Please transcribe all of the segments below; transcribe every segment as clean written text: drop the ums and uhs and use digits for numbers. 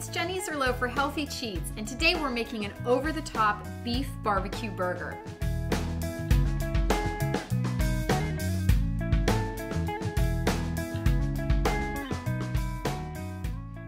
it's Jen Iserloh for Healthy Cheats, and today we're making an over-the-top beef barbecue burger.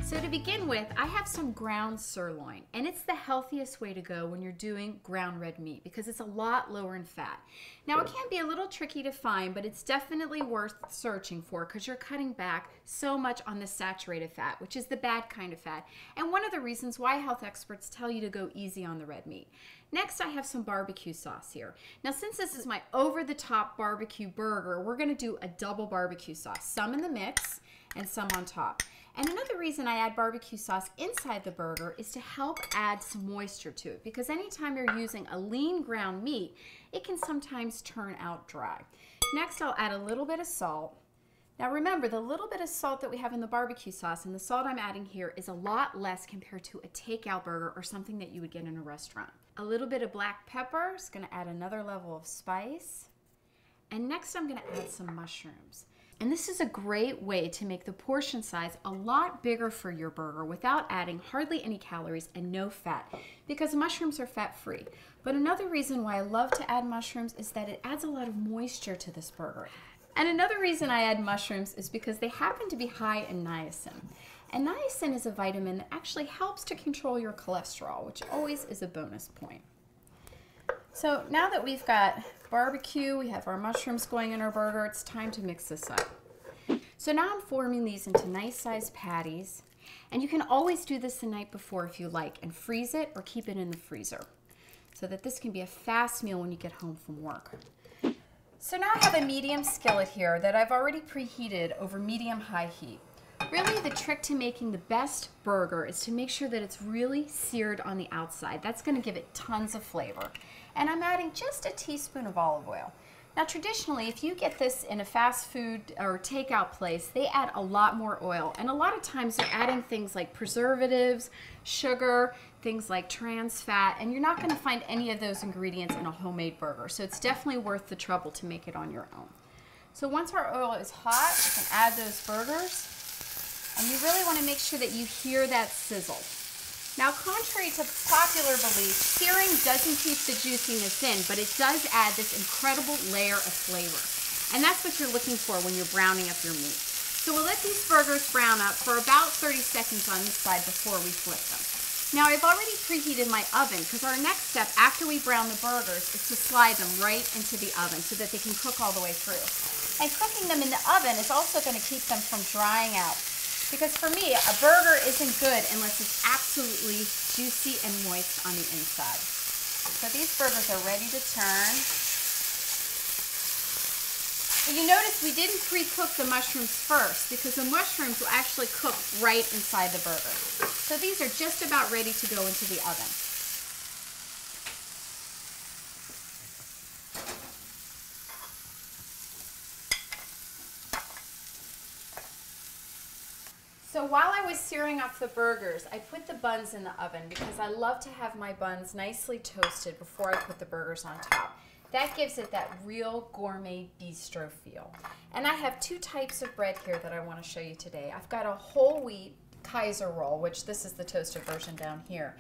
So to begin with, I have some ground sirloin, and it's the healthiest way to go when you're doing ground red meat because it's a lot lower in fat. Now it can be a little tricky to find, but it's definitely worth searching for because you're cutting back so much on the saturated fat, which is the bad kind of fat, and one of the reasons why health experts tell you to go easy on the red meat. Next, I have some barbecue sauce here. Now, since this is my over-the-top barbecue burger, we're gonna do a double barbecue sauce, some in the mix and some on top. And another reason I add barbecue sauce inside the burger is to help add some moisture to it, because anytime you're using a lean ground meat, it can sometimes turn out dry. Next, I'll add a little bit of salt. Now remember, the little bit of salt that we have in the barbecue sauce and the salt I'm adding here is a lot less compared to a takeout burger or something that you would get in a restaurant. A little bit of black pepper is going to add another level of spice. And next I'm going to add some mushrooms. And this is a great way to make the portion size a lot bigger for your burger without adding hardly any calories and no fat, because mushrooms are fat-free. But another reason why I love to add mushrooms is that it adds a lot of moisture to this burger. And another reason I add mushrooms is because they happen to be high in niacin. And niacin is a vitamin that actually helps to control your cholesterol, which always is a bonus point. So now that we've got barbecue, we have our mushrooms going in our burger, it's time to mix this up. So now I'm forming these into nice sized patties, and you can always do this the night before if you like and freeze it or keep it in the freezer so that this can be a fast meal when you get home from work. So now I have a medium skillet here that I've already preheated over medium-high heat. Really, the trick to making the best burger is to make sure that it's really seared on the outside. That's going to give it tons of flavor. And I'm adding just a teaspoon of olive oil. Now traditionally, if you get this in a fast food or takeout place, they add a lot more oil. And a lot of times they're adding things like preservatives, sugar, things like trans fat, and you're not going to find any of those ingredients in a homemade burger. So it's definitely worth the trouble to make it on your own. So once our oil is hot, you can add those burgers. And you really want to make sure that you hear that sizzle. Now, contrary to popular belief, searing doesn't keep the juiciness in, but it does add this incredible layer of flavor. And that's what you're looking for when you're browning up your meat. So we'll let these burgers brown up for about 30 seconds on this side before we flip them. Now, I've already preheated my oven because our next step after we brown the burgers is to slide them right into the oven so that they can cook all the way through. And cooking them in the oven is also going to keep them from drying out. Because for me, a burger isn't good unless it's absolutely juicy and moist on the inside. So these burgers are ready to turn. But you notice we didn't pre-cook the mushrooms first because the mushrooms will actually cook right inside the burger. So these are just about ready to go into the oven. So while I was searing off the burgers, I put the buns in the oven because I love to have my buns nicely toasted before I put the burgers on top. That gives it that real gourmet bistro feel. And I have two types of bread here that I want to show you today. I've got a whole wheat Kaiser roll, which this is the toasted version down here.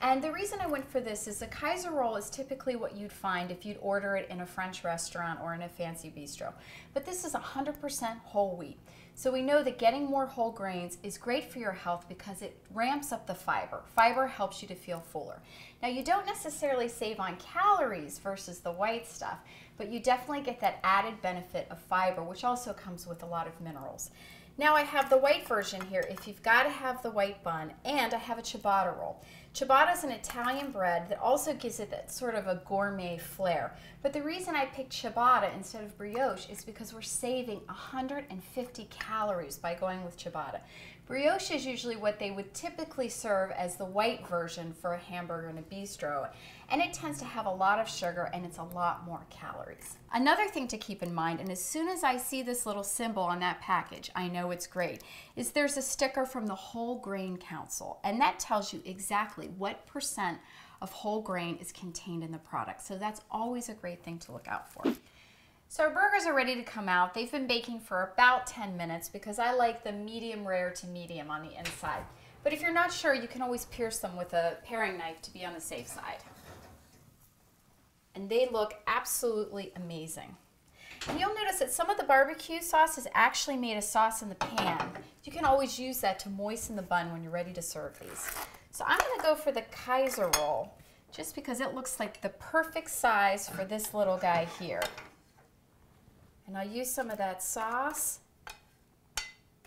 And the reason I went for this is a Kaiser roll is typically what you'd find if you'd order it in a French restaurant or in a fancy bistro. But this is 100% whole wheat. So we know that getting more whole grains is great for your health because it ramps up the fiber. Fiber helps you to feel fuller. Now you don't necessarily save on calories versus the white stuff, but you definitely get that added benefit of fiber, which also comes with a lot of minerals. Now I have the white version here if you've got to have the white bun, and I have a ciabatta roll. Ciabatta is an Italian bread that also gives it that sort of a gourmet flair. But the reason I picked ciabatta instead of brioche is because we're saving 150 calories by going with ciabatta. Brioche is usually what they would typically serve as the white version for a hamburger in a bistro, and it tends to have a lot of sugar and it's a lot more calories. Another thing to keep in mind, and as soon as I see this little symbol on that package, I know it's great, is there's a sticker from the Whole Grain Council, and that tells you exactly what % of whole grain is contained in the product. So that's always a great thing to look out for. So our burgers are ready to come out. They've been baking for about 10 minutes because I like the medium rare to medium on the inside. But if you're not sure, you can always pierce them with a paring knife to be on the safe side. And they look absolutely amazing. And you'll notice that some of the barbecue sauce is actually made a sauce in the pan. You can always use that to moisten the bun when you're ready to serve these. So I'm going to go for the Kaiser roll, just because it looks like the perfect size for this little guy here. And I'll use some of that sauce.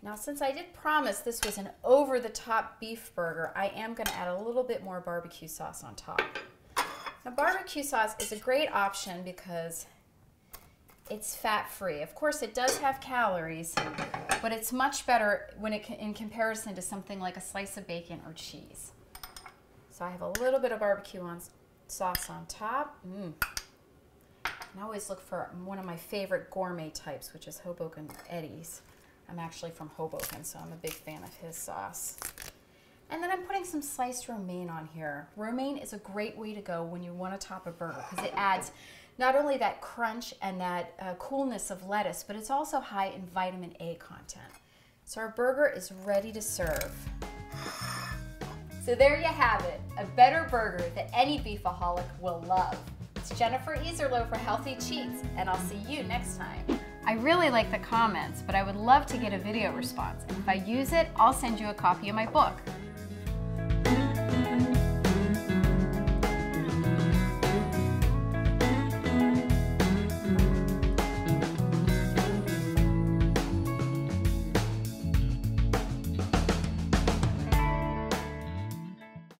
Now, since I did promise this was an over-the-top beef burger, I am going to add a little bit more barbecue sauce on top. Now, barbecue sauce is a great option because it's fat-free. Of course, it does have calories, but it's much better when in comparison to something like a slice of bacon or cheese. So I have a little bit of barbecue sauce on top. And I always look for one of my favorite gourmet types, which is Hoboken Eddie's. I'm actually from Hoboken, so I'm a big fan of his sauce. And then I'm putting some sliced romaine on here. Romaine is a great way to go when you want to top a burger because it adds not only that crunch and that coolness of lettuce, but it's also high in vitamin A content. So our burger is ready to serve. So there you have it, a better burger that any beefaholic will love. It's Jennifer Iserloh for Healthy Cheats, and I'll see you next time. I really like the comments, but I would love to get a video response. And if I use it, I'll send you a copy of my book.